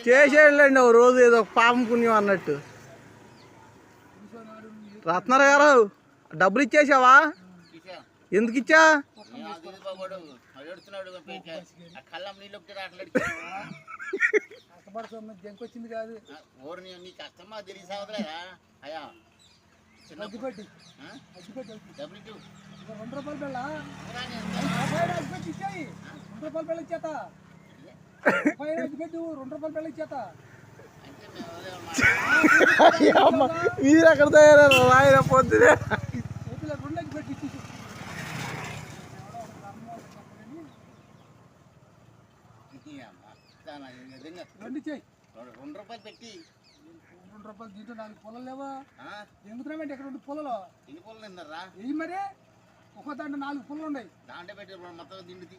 చేసేళ్ళండి ఓ రోజు ఏదో పాపం పుణ్యం అన్నట్టు. రత్నారావు గారు డబ్బులు ఇచ్చేసావా? ఎందుకు ఇచ్చా? వచ్చింది కాదు కష్టమా తెలిసావలేదా అయ్యా అగ్గిపెట్టి డబ్బులు ₹2 బిళ్ళ అగ్గిపెట్టి ఇచ్చాయి. ₹2 బిళ్ళ ఇచ్చేత అగ్గిపెట్టు ₹2 బిళ్ళ ఇచ్చేత. మీరు ఎక్కడ తయారు ఆయన పొద్దునే 2 అగ్గిపెట్టి ఇచ్చేసి రెండు ఇచ్చాయి. ₹2 పెట్టి ₹2 దీంట్లో 4 పొలాలు లేవా? ఎందుకున్నామంటే ఎక్కడ 2 పొలాలు ఎన్ని పొలాలు తిన్నారా? వెయ్యి మరి ఒక దాంట్లో 4 పొలాలు ఉన్నాయి. దాంట్లో పెట్టి మొత్తం తిండి